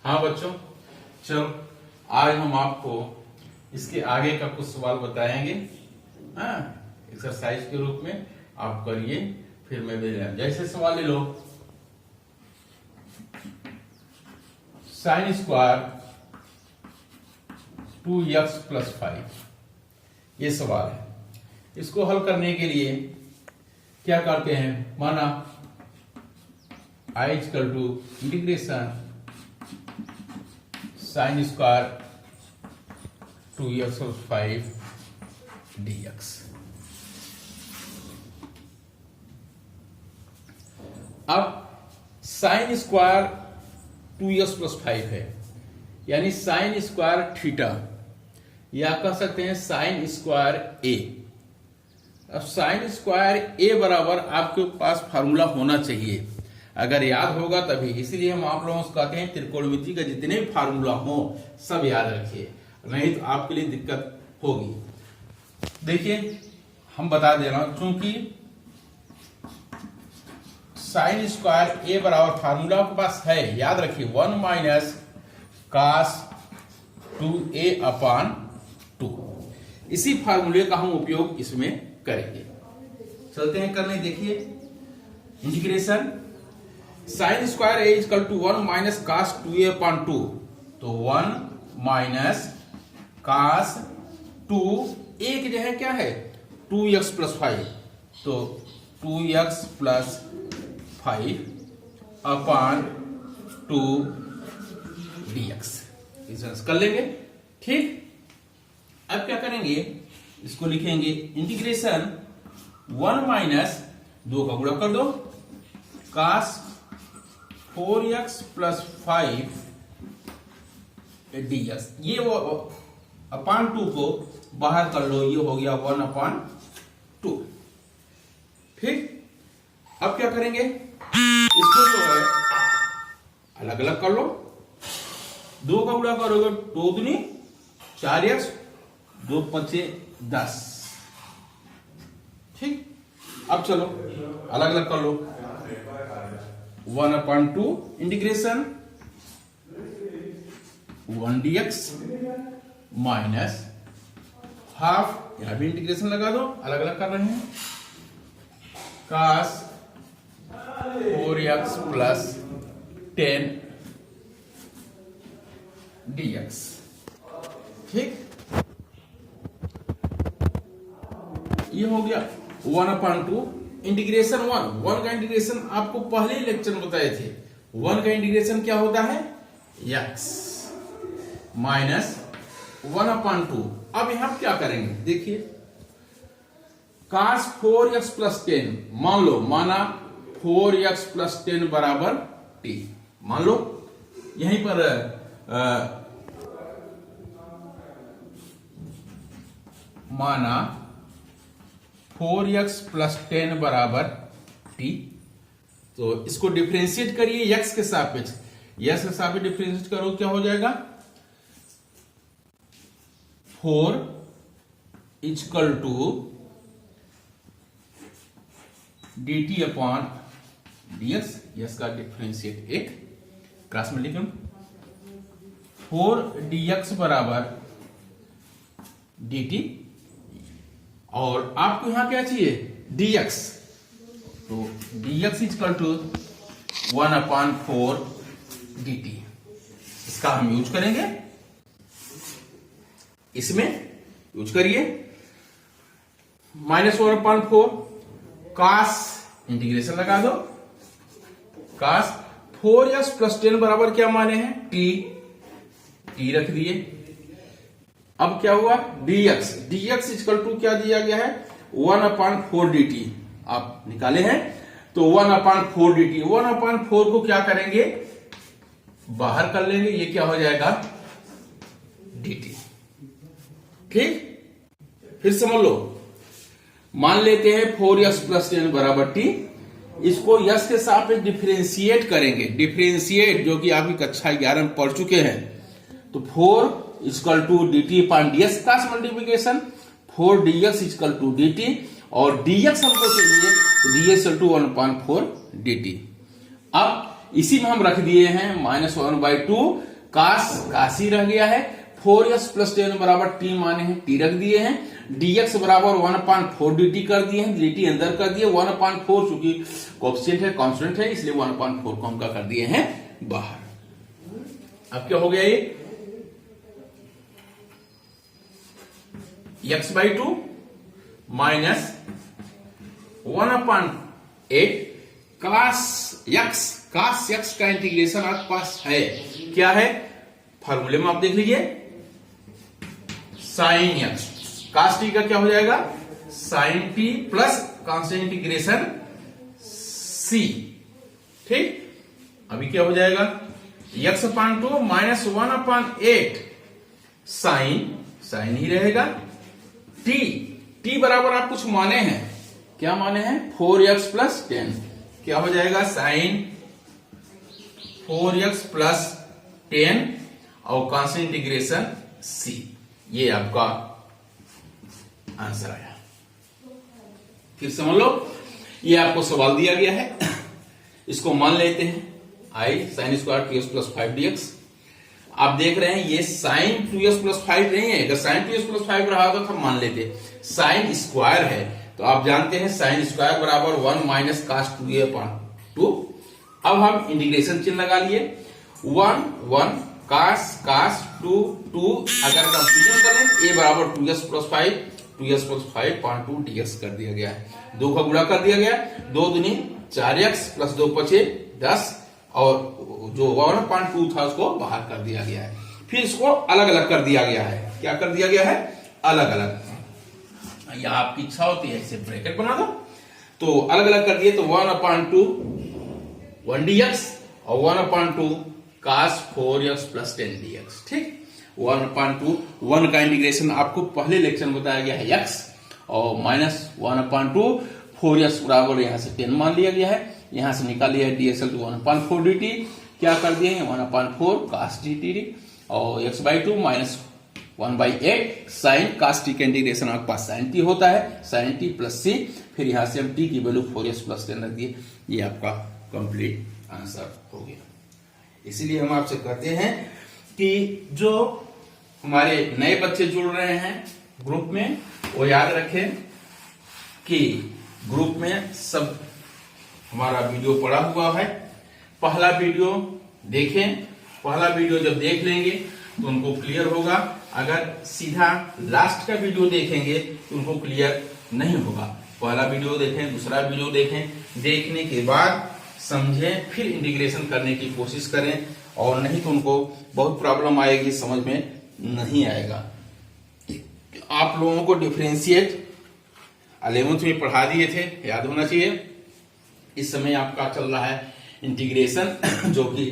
हाँ बच्चों, चलो आज हम आपको इसके आगे का कुछ सवाल बताएंगे। हाँ, एक्सरसाइज के रूप में आप करिए, फिर मैं दे रहा। जैसे सवाल ले लो, साइन स्क्वायर 2x + 5, ये सवाल है। इसको हल करने के लिए क्या करते हैं, माना I = integration sine square 2x + 5 dx। अब साइन स्क्वायर 2x + 5 है, यानी साइन स्क्वायर थीटा, या कह सकते हैं साइन स्क्वायर a। अब साइन स्क्वायर a बराबर आपके पास फार्मूला होना चाहिए, अगर याद होगा तभी। इसलिए हम आप लोगों से कहते हैं त्रिकोणमिति का जितने भी फार्मूला हो सब याद रखिए, नहीं तो आपके लिए दिक्कत होगी। देखिए हम बता दे रहा हूं, चूंकि साइन स्क्वायर a बराबर फार्मूला आपके पास है, याद रखिए 1 - cos 2a/2। इसी फार्मूले का हम उपयोग इसमें करेंगे। चलते हैं करने, देखिए integration sine square a = 1 - cos 2a/2, तो 1 - cos 2 a की जगह क्या है 2x + 5, तो 2x + 5/2 dx इसे कर लेंगे। ठीक, अब क्या करेंगे, इसको लिखेंगे इंटीग्रेशन 1 - 2 का गुणा कर दो, cos 4x + 5 dx। ये वो /2 को बाहर कर लो, ये हो गया 1/2। ठीक, अब क्या करेंगे, इसको जो है अलग अलग कर लो, 2 का गुणा करोगे 2 दूनी 4x, 2 × 5 = 10। ठीक, अब चलो अलग अलग कर लो, 1/2 इंटीग्रेशन 1 dx माइनस हाफ, यहां भी इंटीग्रेशन लगा दो, अलग अलग कर रहे हैं, cos 4x + 10 dx। ठीक, ये हो गया 1/2 इंटीग्रेशन 1 का इंटीग्रेशन आपको पहले लेक्चर में बताए थे। 1 का इंटीग्रेशन क्या होता है, x माइनस 1/2। अब यहां क्या करेंगे, देखिए cos 4x + 10, माना 4x + 10 = t। मान लो यहीं पर माना 4x + 10 = t। तो इसको डिफरेंशिएट करिए x के सापेक्ष, x के सापेक्ष डिफरेंशिएट करो, क्या हो जाएगा 4 = dt/dx। यस का डिफरेंशिएट 1 क्लास में लिखूं, 4 dx = dt, और आपको यहां क्या चाहिए dx, तो dx = 1/4 dt। इसका हम यूज करेंगे, इसमें यूज करिए, -1/4 cos, इंटीग्रेशन लगा दो, cos 4x + 10 बराबर क्या माने हैं t रख दिए। अब क्या हुआ dx = क्या दिया गया है 1/4 dt, आप निकाले हैं, तो 1/4 dt, 1/4 को क्या करेंगे बाहर कर लेंगे, ये क्या हो जाएगा dt। ठीक, फिर समझ लो, मान लेते हैं 4x + 10 = t, इसको यस के सापेक्ष डिफरेंशिएट करेंगे, डिफरेंशिएट जो कि आपकी कक्षा 11 में पढ़ चुके हैं। तो 4 = dt/dx का मल्टीप्लिकेशन 4 dx = dt, और dx हमको चाहिए, तो dx = 1/4 dt। अब इसी में हम रख दिए हैं -1/2 काश ही रह गया है। 4s प्लस 10 बराबर t माने हैं, t रख दिए हैं। dx बराबर 1/4 dt कर दिए हैं, dt अंदर कर दिए। 1/4 चूंकि कोएफिशिएंट है, कांस्टेंट है, इसलिए 1/4 को हम क्या कर दिए हैं बाहर। अब क्या हो गया ये x/2 माइनस 1/8 काश x का इंटीग्रेशन आपके पास है, क्या है फार्मूले में आप देख लीजिए, साइन x काश t का क्या हो जाएगा sine t plus constant integration c। ठीक, अभी क्या हो जाएगा x/2 माइनस 1/8 साइन ही रहेगा। t बराबर आप कुछ माने हैं, क्या माने हैं 4x प्लस 10, क्या हो जाएगा साइन 4x प्लस 10 और कांस्टेंट इंटीग्रेशन c। ये आपका आंसर आया। फिर समझ लो, ये आपको सवाल दिया गया है, इसको मान लेते हैं i sin square 2s plus 5 dx। आप देख रहे हैं ये साइन 2s प्लस 5 नहीं है, अगर साइन 2s प्लस 5 रहा होता तो हम मान लेते, साइन स्क्वायर है तो आप जानते हैं साइन स्क्वायर बराबर 1 माइनस काश 2a/2। अब हम इंटीग्रेशन चिन्ह लगा लिए, 1 काश 2 अगर कंफ्यूजन करें a बराबर 2s प्लस 5/2 dx कर दिया गया है, 2 का गुणा कर दिया गया, 2 दूनी 4x प्लस 2 5 10 और जो 1/2 था उसको बाहर कर दिया गया है। फिर इसको अलग अलग कर दिया गया है, क्या कर दिया गया है अलग अलग, या आपकी इच्छा होती है इसे ब्रैकेट बना दो, तो अलग अलग कर दिए तो 1/2 1 dx और 1/2 cos 4x प्लस 10 dx। ठीक, 1/2 1 का इंटीग्रेशन आपको पहले लेक्चर में बताया गया है x और माइनस 1/2 4x बराबर यहां से 10 मान लिया गया है, यहां से निकाल लिया है dx तो 1/4 dt, क्या कर दिए हैं 1/4 cos dt और x/2 minus 1/8 sine cos t का इंटीग्रेशन आपके पास साइन t होता है, साइन t प्लस c, फिर यहां से हम t की वैल्यू 4s प्लस 10 रख दिए। ये आपका कंप्लीट आंसर हो गया। इसीलिए हम आपसे कहते हैं कि जो हमारे नए बच्चे जुड़ रहे हैं ग्रुप में, वो याद रखें कि ग्रुप में सब हमारा वीडियो पड़ा हुआ है, पहला वीडियो देखें, पहला वीडियो जब देख लेंगे तो उनको क्लियर होगा, अगर सीधा लास्ट का वीडियो देखेंगे तो उनको क्लियर नहीं होगा। पहला वीडियो देखें, दूसरा वीडियो देखें, देखने के बाद समझें, फिर इंटीग्रेशन करने की कोशिश करें, और नहीं तो उनको बहुत प्रॉब्लम आएगी, समझ में नहीं आएगा। आप लोगों को डिफरेंशिएट 11th में पढ़ा दिए थे, याद होना चाहिए। इस समय आपका चल रहा है इंटीग्रेशन, जो कि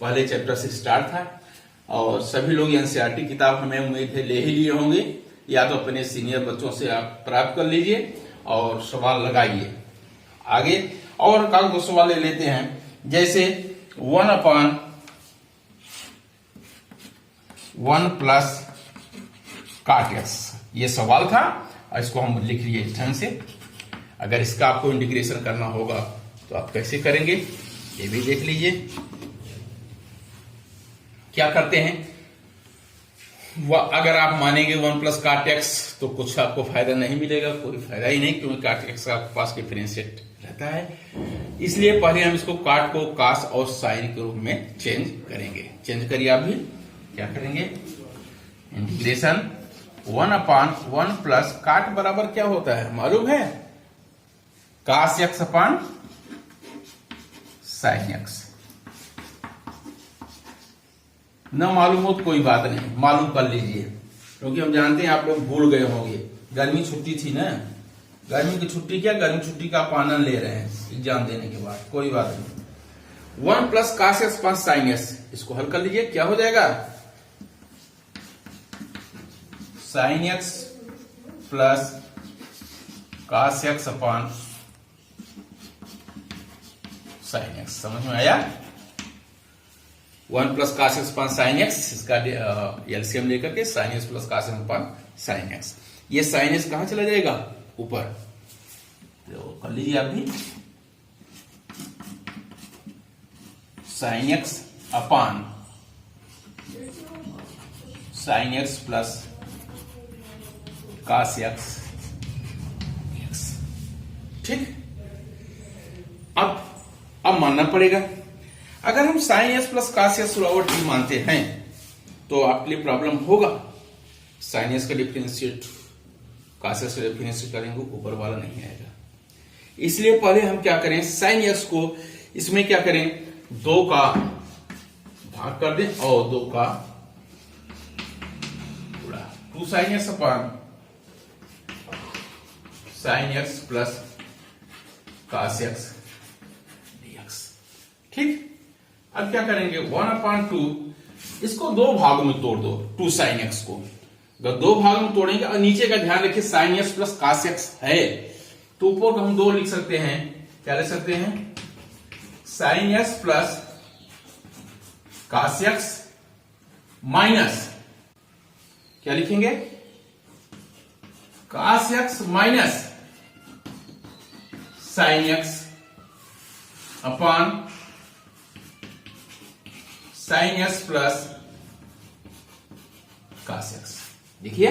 पहले चैप्टर से स्टार्ट था, और सभी लोग एनसीईआरटी किताब हमें उम्मीद है ले ही लिए होंगे, या तो अपने सीनियर बच्चों से आप प्राप्त कर लीजिए और सवाल लगाइए आगे। और कागज 2 सवाल ले लेते हैं, जैसे 1/1 प्लस cot x, ये सवाल था, इसको हम लिख लिए इस ढंग से। अगर इसका आपको इंटीग्रेशन करना होगा तो आप कैसे करेंगे ये भी देख लीजिए। क्या करते हैं, अगर आप मानेंगे 1 प्लस cot x तो कुछ आपको फायदा नहीं मिलेगा, कोई फायदा ही नहीं, क्योंकि cot x का आपके पास डिफरेंशिएट रहता है। इसलिए पहले हम इसको cot को cos और sin के रूप में चेंज करेंगे। चेंज करिए, आप भी क्या करेंगे, इंटीग्रेशन 1/1 प्लस cot बराबर क्या होता है मालूम है, cos x अपन sin x। न मालूम हो तो कोई बात नहीं, मालूम कर लीजिए, क्योंकि हम जानते हैं आप लोग भूल गए होंगे। गर्मी छुट्टी थी ना, गर्मी की छुट्टी क्या, गर्मी छुट्टी का आप आनंद ले रहे हैं एग्जाम देने के बाद, कोई बात नहीं। 1 plus cos x plus sin x, इसको हल कर लीजिए, क्या हो जाएगा sin x plus cos x अपन sin x। समझ में आया, 1 प्लस cos x अपन sin x, इसका एलसीएम लेकर के sin x plus cos x अपन sin x। ये sin x कहां चला जाएगा ऊपर, तो कर लीजिए आप भी। Sine x upon sine x plus cos x. ठीक, अब मानना पड़ेगा, अगर हम sine s plus cos x बराबर टी मानते हैं तो आपके लिए प्रॉब्लम होगा। साइन एस का डिफरेंशिएट कास एक्स का डिफरेंशिएट करेंगे, ऊपर वाला नहीं आएगा। इसलिए पहले हम क्या करें, साइन एक्स को इसमें क्या करें, 2 का भाग कर दें और 2 का गुणा, 2 sine x upon sine x plus cos x dx. ठीक, अब क्या करेंगे, 1/2 इसको 2 भागों में तोड़ दो, 2 साइन एक्स को अगर 2 भागों में तोड़ेंगे, और नीचे का ध्यान रखिए sine x plus cos x है तो ऊपर को हम 2 लिख सकते हैं। क्या लिख सकते हैं, sine x plus cos x minus क्या लिखेंगे, cos x minus sine x upon sine x plus cos x. देखिए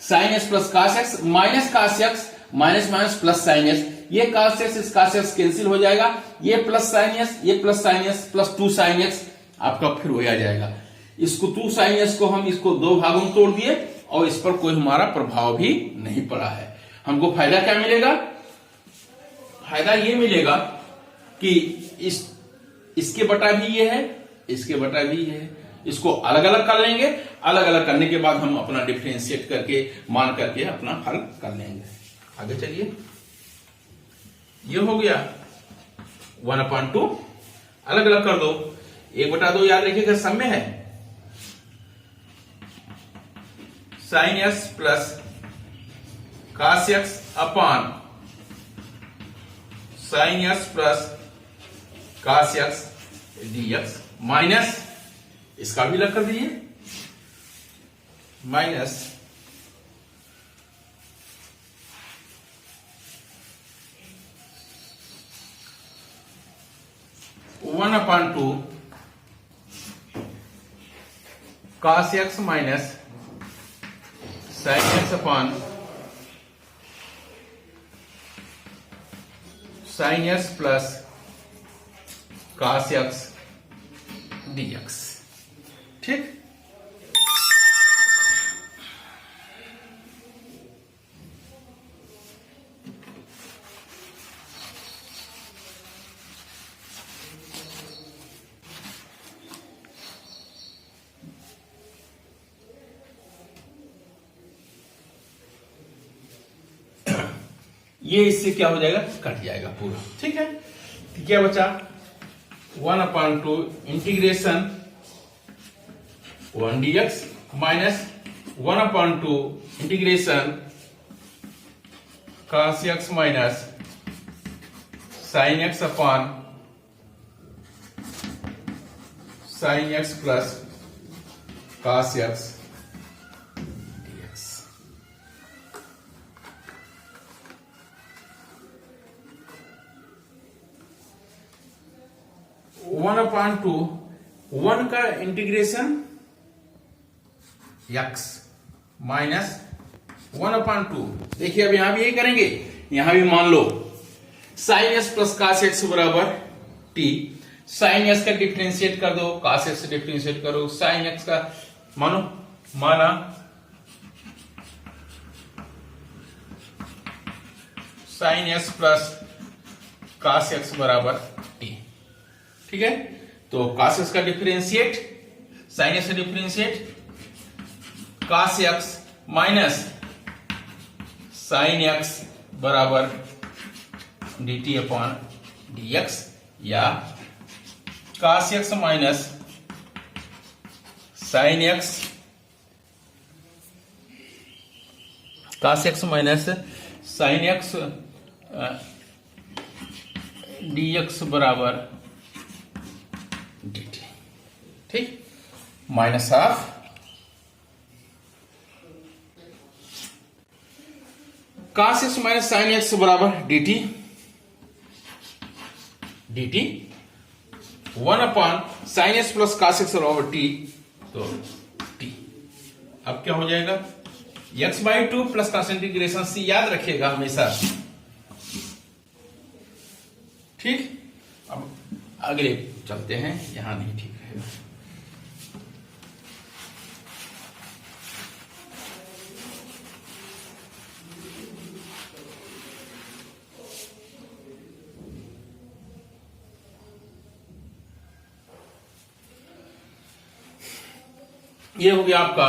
sine x plus cos x minus cos x, minus minus plus sine x, ये कास एक्स इस कास x cancel हो जाएगा, ये plus sine x, ये plus sine x plus 2 sine x आपका फिर वही आ जाएगा। इसको 2 साइन एक्स को हम इसको 2 भागों में तोड़ दिए और इस पर कोई हमारा प्रभाव भी नहीं पड़ा है। हमको फायदा क्या मिलेगा, फायदा ये मिलेगा कि इसके बटा भी ये है, इसके बटा भी ये है, इसको अलग अलग कर लेंगे, अलग अलग करने के बाद हम अपना डिफरेंशिएट करके मान करके अपना हल कर लेंगे। आगे चलिए, ये हो गया 1/2, अलग अलग कर दो, 1/2 याद रखिएगा सब में है, sine x plus cos x upon sine x plus cos x dx minus, इसका भी अलग कर दीजिए, minus 1/2 cos x minus sine x upon sine x plus cos x dx। ठीक, ये इससे क्या हो जाएगा, कट जाएगा पूरा। ठीक है, तो क्या बचा 1/2 integration 1 dx minus 1/2 integration cos x minus sine x upon sine x plus cos x dx। 1/2 1 का इंटीग्रेशन x माइनस 1/2। देखिए अब यहां भी यही करेंगे, यहां भी मान लो sine x plus cos x बराबर टी, साइन एक्स का डिफरेंशिएट कर दो, कास एक्स से डिफरेंशिएट करो, साइन एक्स का माना sine x plus cos x बराबर टी। ठीक है, तो कास एक्स का डिफरेंशिएट, साइन एक्स का differentiate cos x minus sine x बराबर dt अपॉन dx, या cos x minus sine x, cos x minus sine x dx बराबर dt। ठीक, माइनस हाफ कास एक्स माइनस साइन एक्स बराबर dt, dt 1/sin s plus cos x बराबर t, तो t। अब क्या हो जाएगा, x/2 plus cos integration c, याद रखिएगा हमेशा। ठीक, अब अगले चलते हैं, यहां नहीं ठीक है। ये हो गया आपका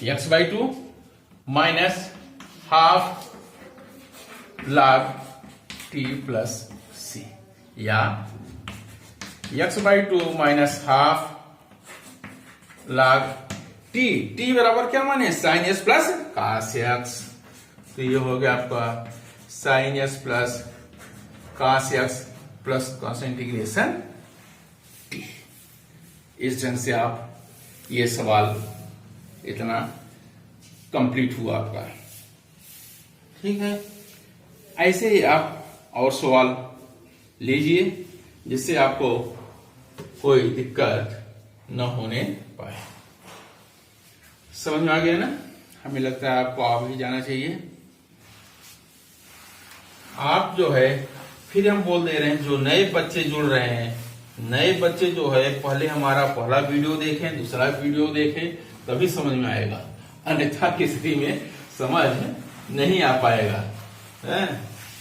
x/2 minus half log t plus c, या x/2 minus half log t बराबर क्या माने, sin s plus cos x। तो ये हो गया आपका sin s plus cos x plus cos integration t। इस ढंग से आप ये सवाल इतना कंप्लीट हुआ आपका। ठीक है, ऐसे ही आप और सवाल लीजिए जिससे आपको कोई दिक्कत न होने पाए। समझ में आ गया ना? हमें लगता है आपको आ भी जाना चाहिए। आप जो है, फिर हम बोल दे रहे हैं, जो नए बच्चे जुड़ रहे हैं, नए बच्चे जो है पहले हमारा पहला वीडियो देखें, दूसरा वीडियो देखें, तभी समझ में आएगा, अन्यथा किसी में समझ नहीं आ पाएगा।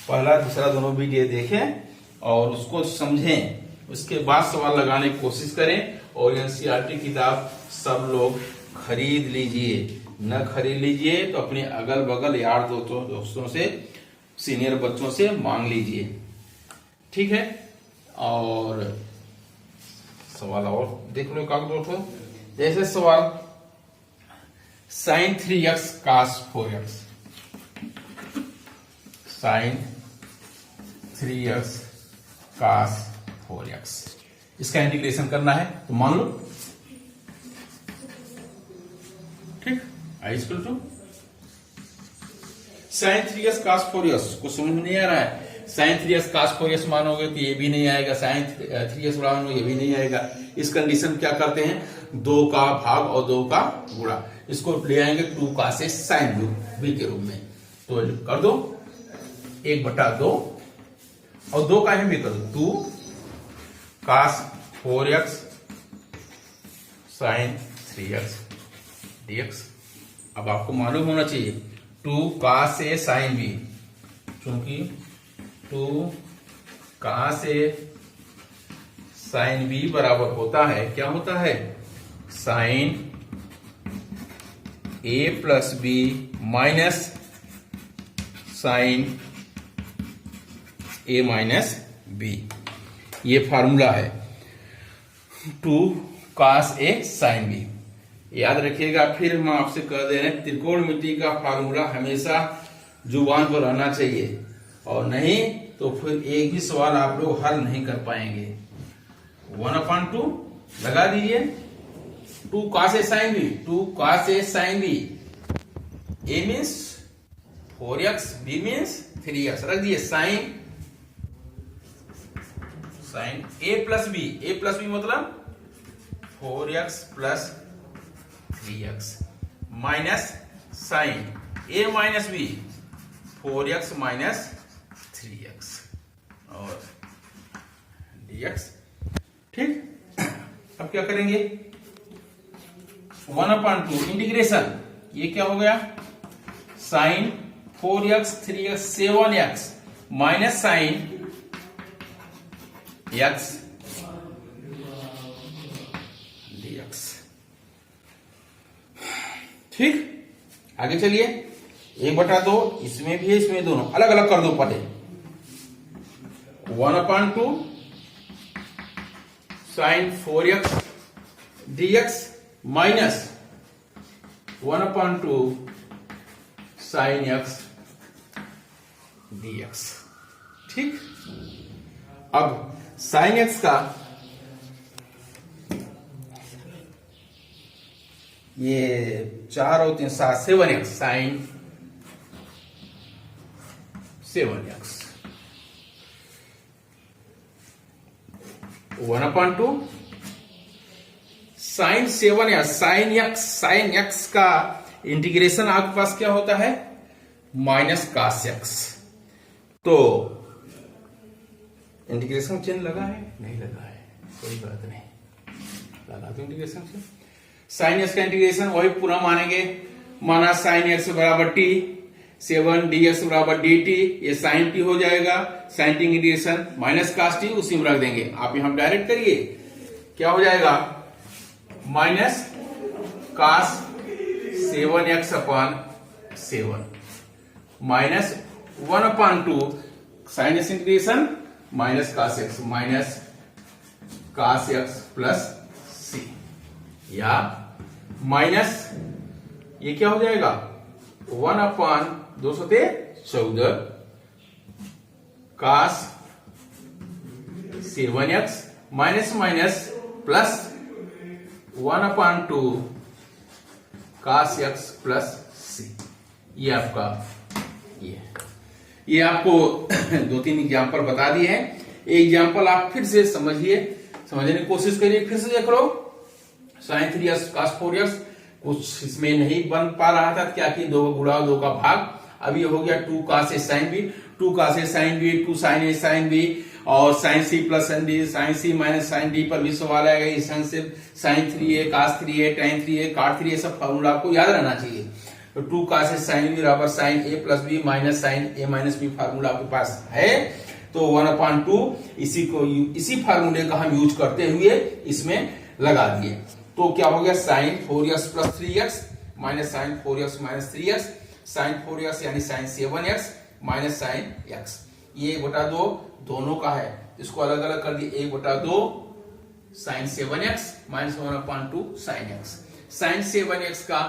पहला दूसरा दोनों वीडियो देखें और उसको समझें, उसके बाद सवाल लगाने की कोशिश करें। और एनसीईआरटी किताब सब लोग खरीद लीजिए, न खरीद लीजिए तो अपने अगल बगल यार दोस्तों से, सीनियर बच्चों से मांग लीजिए। ठीक है, और सवाल और देख लो कागज उठो। जैसे सवाल sin 3x cos 4x, sin 3x cos 4x, इसका इंटीग्रेशन करना है तो मान लो। ठीक, equal to sin 3x cos 4x को समझ में नहीं आ रहा है। sin 3x cos 4x मानोगे तो ये भी नहीं आएगा, sin 3x मानोगे ये भी नहीं आएगा। इस कंडीशन क्या करते हैं, 2 का भाग और 2 का गुणा, इसको ले आएंगे 2 का से sin v के रूप में। तो कर दो 1/2 और 2 का ही भी कर दो, 2 cos 4x sin 3x dx। अब आपको मालूम होना चाहिए 2 cos से sin v, क्योंकि 2 cos से sin v बराबर होता है, क्या होता है, sin a plus b minus sin a minus b। ये फार्मूला है 2 cos a sin b। याद रखिएगा, फिर हम आपसे कह दे रहे हैं, त्रिकोणमिति का फार्मूला हमेशा जुबान पर रहना चाहिए, और नहीं तो फिर एक ही सवाल आप लोग हल नहीं कर पाएंगे। 1/2 लगा दीजिए, 2 cos a sin b, 2 cos a sin b, a means 4x, b means 3x, रख दिए sin a plus b, a plus b मतलब 4x plus 3x minus sin a minus b 4x minus 3x और dx। ठीक, अब क्या करेंगे, 1/2 integration, ये क्या हो गया, sin 4x 3x 7x minus sin x dx। ठीक, आगे चलिए, 1/2 इसमें भी है, इसमें दोनों अलग अलग कर दो पहले। 1/2 sin 4x dx minus 1/2 sin x dx। ठीक, अब sin x का ये 4 और 3 7 7x sin 7x 1/2 sine 7x sine x का इंटीग्रेशन आपके पास क्या होता है माइनस कास एक्स। तो इंटीग्रेशन चिन्ह लगा है नहीं लगा है कोई बात नहीं, लगा दो इंटीग्रेशन चिन्ह। साइन एक्स का इंटीग्रेशन वही पूरा मानेंगे, माना साइन एक्स बराबर टी 7 dx बराबर dt, ये साइन टी हो जाएगा, sine t integration minus cos t उसी में रख देंगे। आप यहां डायरेक्ट करिए क्या हो जाएगा minus cos 7x/7 minus 1/2 sine x integration minus cos x minus cos x plus C, या माइनस ये क्या हो जाएगा 1/214 cos 7x minus minus plus 1/2 cos x plus C. ये आपका ये आपको 2-3 एग्जाम्पल बता दिए हैं। एक एग्जाम्पल आप फिर से समझने की कोशिश करिए, फिर से देख लो। साइन 3x कास 4x कुछ इसमें नहीं बन पा रहा था, क्या कि 2 गुणा 2 का भाग। अब ये हो गया 2 cos A sine B, 2 cos A sine B, 2 sine A sine B, और sine C plus sine D, sine C minus sine D पर भी सवाल आएगा। इस साइन 3a कास 3a tan 3a cot 3a सब फॉर्मूला आपको याद रहना चाहिए। तो 2 कास ए साइन बी बराबर साइन ए प्लस बी माइनस साइन ए माइनस बी फार्मूला आपके पास है। तो 1/2 इसी फार्मूले का हम यूज करते हुए इसमें लगा दिए। तो क्या हो गया sine 4x plus 3x minus sine 4x minus 3x, sine 4x यानी sign 7x minus sign x। ये 1/2 दोनों का है, इसको अलग अलग कर दिए। 1/2 sine 7x minus 1/2 sine x। Sine 7x का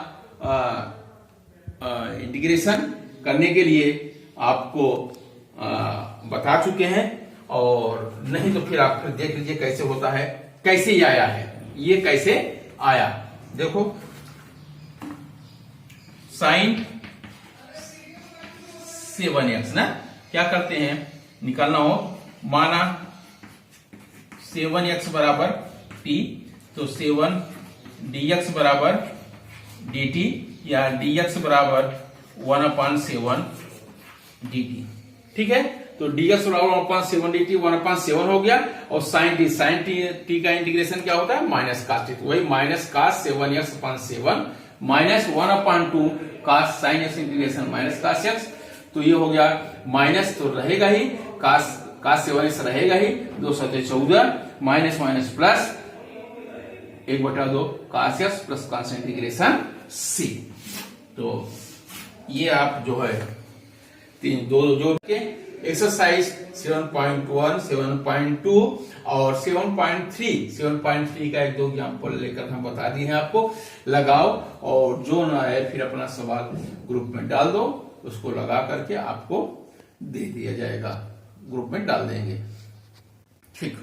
इंटीग्रेशन करने के लिए आपको बता चुके हैं, और नहीं तो फिर आप फिर देख लीजिए कैसे होता है, कैसे ये आया है, ये कैसे आया। देखो साइन 7x ना क्या करते हैं निकालना हो, माना 7x बराबर t, तो 7 dx बराबर dt या dx बराबर 1/7 dt। ठीक है, तो dx बराबर 1/7 dt 1/7 हो गया। और साइन टी का इंटीग्रेशन क्या होता है माइनस कास टी, तो वही minus cos 7x/7 minus 1/2 cos sine x integration minus cos x. तो ये हो गया माइनस, तो रहेगा ही कास 7x रहेगा ही, 2 7 14 minus minus plus 1/2 cos x plus कास इंटीग्रेशन सी। तो ये आप जो है 2 जोड़ के एक्सरसाइज 7.1 7.2 और 7.3 का 1-2 एग्जाम्पल लेकर हम बता दिए हैं आपको। लगाओ और जो ना है फिर अपना सवाल ग्रुप में डाल दो, उसको लगा करके आपको दे दिया जाएगा, ग्रुप में डाल देंगे। ठीक।